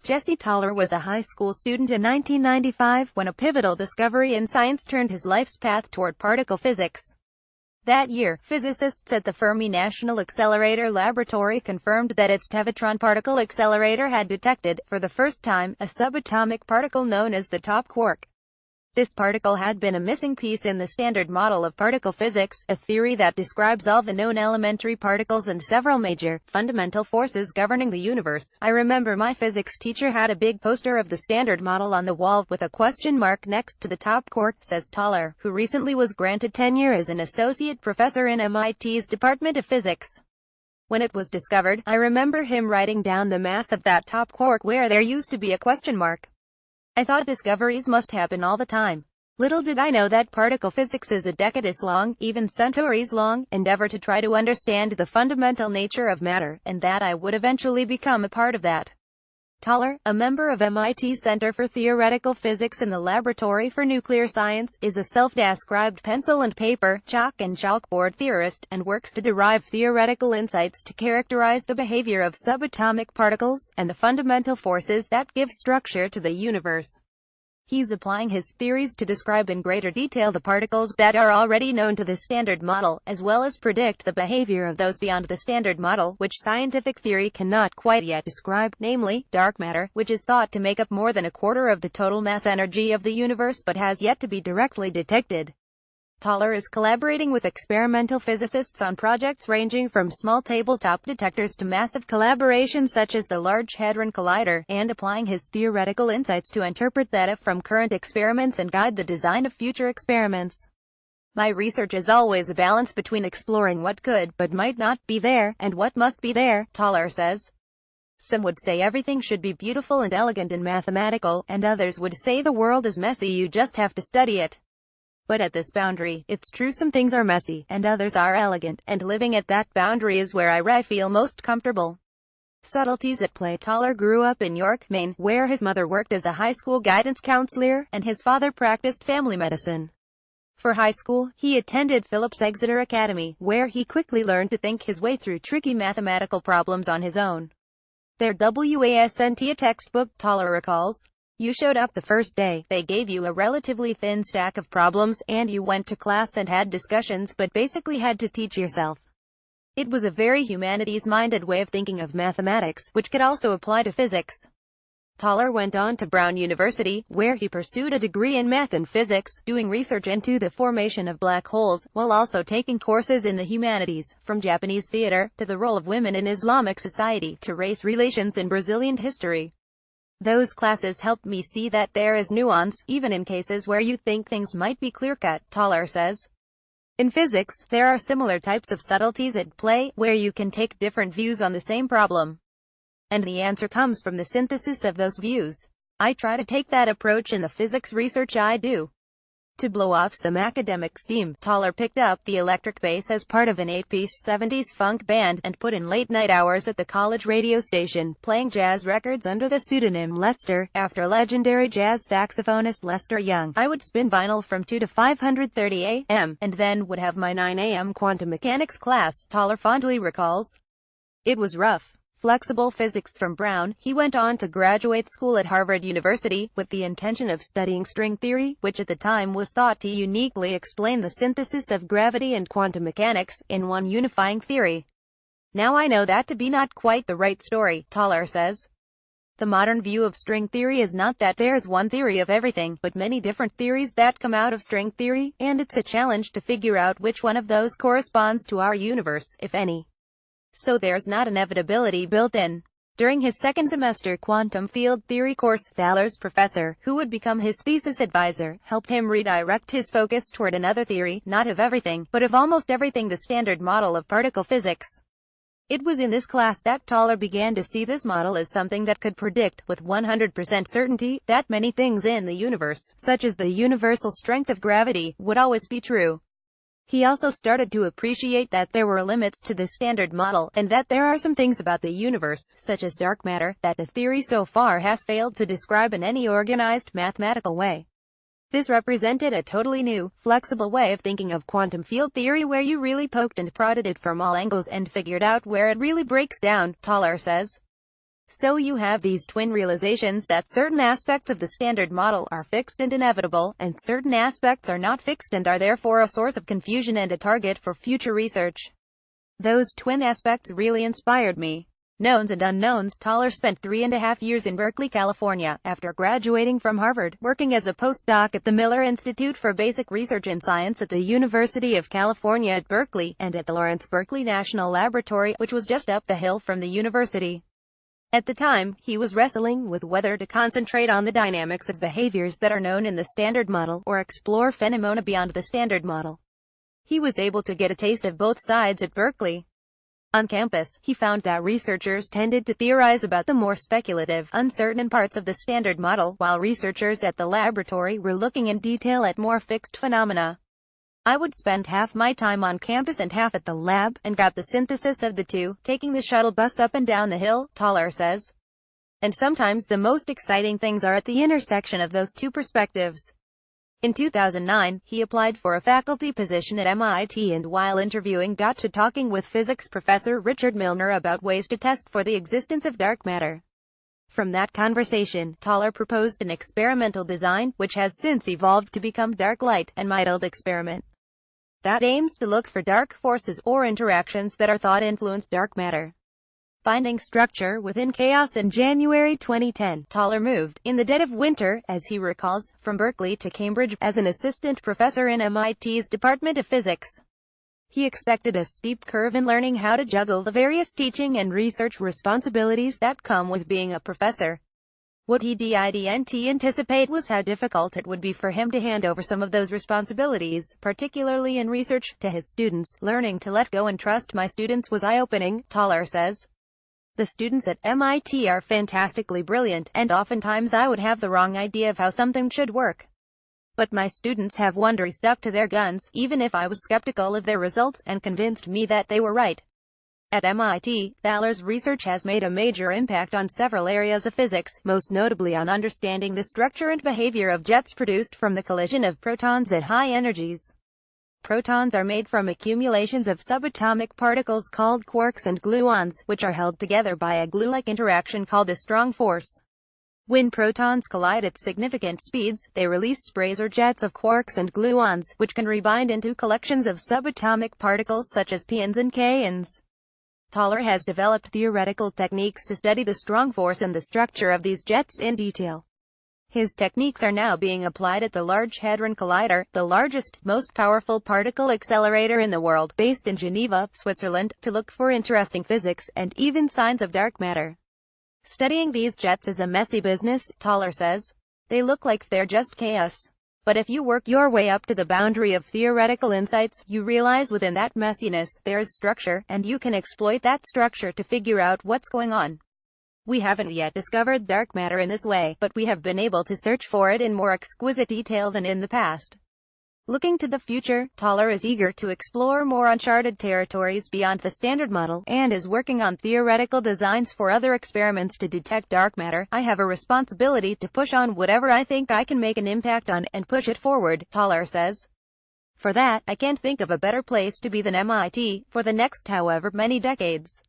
Jesse Thaler was a high school student in 1995 when a pivotal discovery in science turned his life's path toward particle physics. That year, physicists at the Fermi National Accelerator Laboratory confirmed that its Tevatron particle accelerator had detected, for the first time, a subatomic particle known as the top quark. This particle had been a missing piece in the standard model of particle physics, a theory that describes all the known elementary particles and several major, fundamental forces governing the universe. I remember my physics teacher had a big poster of the standard model on the wall with a question mark next to the top quark, says Thaler, who recently was granted tenure as an associate professor in MIT's Department of Physics. When it was discovered, I remember him writing down the mass of that top quark where there used to be a question mark. I thought discoveries must happen all the time. Little did I know that particle physics is a decades-long, even centuries-long, endeavor to try to understand the fundamental nature of matter, and that I would eventually become a part of that. Thaler, a member of MIT Center for Theoretical Physics in the Laboratory for Nuclear Science, is a self-described pencil and paper, chalk and chalkboard theorist, and works to derive theoretical insights to characterize the behavior of subatomic particles, and the fundamental forces that give structure to the universe. He's applying his theories to describe in greater detail the particles that are already known to the standard model, as well as predict the behavior of those beyond the standard model, which scientific theory cannot quite yet describe, namely, dark matter, which is thought to make up more than a quarter of the total mass energy of the universe but has yet to be directly detected. Thaler is collaborating with experimental physicists on projects ranging from small tabletop detectors to massive collaborations such as the Large Hadron Collider, and applying his theoretical insights to interpret data from current experiments and guide the design of future experiments. My research is always a balance between exploring what could, but might not, be there, and what must be there, Thaler says. Some would say everything should be beautiful and elegant and mathematical, and others would say the world is messy, you just have to study it. But at this boundary, it's true, some things are messy, and others are elegant, and living at that boundary is where I feel most comfortable. Subtleties at play. Thaler grew up in York, Maine, where his mother worked as a high school guidance counselor, and his father practiced family medicine. For high school, he attended Phillips Exeter Academy, where he quickly learned to think his way through tricky mathematical problems on his own. Their wasn't a textbook, Thaler recalls. You showed up the first day, they gave you a relatively thin stack of problems, and you went to class and had discussions but basically had to teach yourself. It was a very humanities-minded way of thinking of mathematics, which could also apply to physics. Thaler went on to Brown University, where he pursued a degree in math and physics, doing research into the formation of black holes, while also taking courses in the humanities, from Japanese theater, to the role of women in Islamic society, to race relations in Brazilian history. Those classes helped me see that there is nuance, even in cases where you think things might be clear-cut, Thaler says. In physics, there are similar types of subtleties at play, where you can take different views on the same problem. And the answer comes from the synthesis of those views. I try to take that approach in the physics research I do. To blow off some academic steam, Thaler picked up the electric bass as part of an 8-piece 70s funk band, and put in late-night hours at the college radio station, playing jazz records under the pseudonym Lester, after legendary jazz saxophonist Lester Young. I would spin vinyl from 2 to 5:30 a.m., and then would have my 9 a.m. quantum mechanics class, Thaler fondly recalls. It was rough. Flexible physics from Brown, he went on to graduate school at Harvard University, with the intention of studying string theory, which at the time was thought to uniquely explain the synthesis of gravity and quantum mechanics, in one unifying theory. Now I know that to be not quite the right story, Thaler says. The modern view of string theory is not that there's one theory of everything, but many different theories that come out of string theory, and it's a challenge to figure out which one of those corresponds to our universe, if any. So there's not inevitability built in. During his second semester quantum field theory course, Thaler's professor, who would become his thesis advisor, helped him redirect his focus toward another theory, not of everything, but of almost everything, the standard model of particle physics. It was in this class that Thaler began to see this model as something that could predict, with 100% certainty, that many things in the universe, such as the universal strength of gravity, would always be true. He also started to appreciate that there were limits to the standard model, and that there are some things about the universe, such as dark matter, that the theory so far has failed to describe in any organized, mathematical way. This represented a totally new, flexible way of thinking of quantum field theory, where you really poked and prodded it from all angles and figured out where it really breaks down, Thaler says. So you have these twin realizations that certain aspects of the Standard Model are fixed and inevitable, and certain aspects are not fixed and are therefore a source of confusion and a target for future research. Those twin aspects really inspired me. Knowns and unknowns. Thaler spent 3.5 years in Berkeley, California, after graduating from Harvard, working as a postdoc at the Miller Institute for Basic Research in Science at the University of California at Berkeley, and at the Lawrence Berkeley National Laboratory, which was just up the hill from the university. At the time, he was wrestling with whether to concentrate on the dynamics of behaviors that are known in the Standard Model, or explore phenomena beyond the Standard Model. He was able to get a taste of both sides at Berkeley. On campus, he found that researchers tended to theorize about the more speculative, uncertain parts of the Standard Model, while researchers at the laboratory were looking in detail at more fixed phenomena. I would spend half my time on campus and half at the lab, and got the synthesis of the two, taking the shuttle bus up and down the hill, Thaler says. And sometimes the most exciting things are at the intersection of those two perspectives. In 2009, he applied for a faculty position at MIT and while interviewing got to talking with physics professor Richard Milner about ways to test for the existence of dark matter. From that conversation, Thaler proposed an experimental design, which has since evolved to become Dark Light, and MITLD experiment, that aims to look for dark forces or interactions that are thought influence dark matter. Finding structure within chaos. In January 2010, Thaler moved, in the dead of winter, as he recalls, from Berkeley to Cambridge, as an assistant professor in MIT's Department of Physics. He expected a steep curve in learning how to juggle the various teaching and research responsibilities that come with being a professor. What he didn't anticipate was how difficult it would be for him to hand over some of those responsibilities, particularly in research, to his students. Learning to let go and trust my students was eye-opening, Thaler says. The students at MIT are fantastically brilliant, and oftentimes I would have the wrong idea of how something should work. But my students have wonderfully stuck to their guns, even if I was skeptical of their results, and convinced me that they were right. At MIT, Thaler's research has made a major impact on several areas of physics, most notably on understanding the structure and behavior of jets produced from the collision of protons at high energies. Protons are made from accumulations of subatomic particles called quarks and gluons, which are held together by a glue-like interaction called a strong force. When protons collide at significant speeds, they release sprays or jets of quarks and gluons, which can rebind into collections of subatomic particles such as pions and kaons. Thaler has developed theoretical techniques to study the strong force and the structure of these jets in detail. His techniques are now being applied at the Large Hadron Collider, the largest, most powerful particle accelerator in the world, based in Geneva, Switzerland, to look for interesting physics, and even signs of dark matter. Studying these jets is a messy business, Thaler says. They look like they're just chaos. But if you work your way up to the boundary of theoretical insights, you realize within that messiness, there's structure, and you can exploit that structure to figure out what's going on. We haven't yet discovered dark matter in this way, but we have been able to search for it in more exquisite detail than in the past. Looking to the future, Thaler is eager to explore more uncharted territories beyond the Standard Model, and is working on theoretical designs for other experiments to detect dark matter. I have a responsibility to push on whatever I think I can make an impact on, and push it forward, Thaler says. For that, I can't think of a better place to be than MIT, for the next however many decades.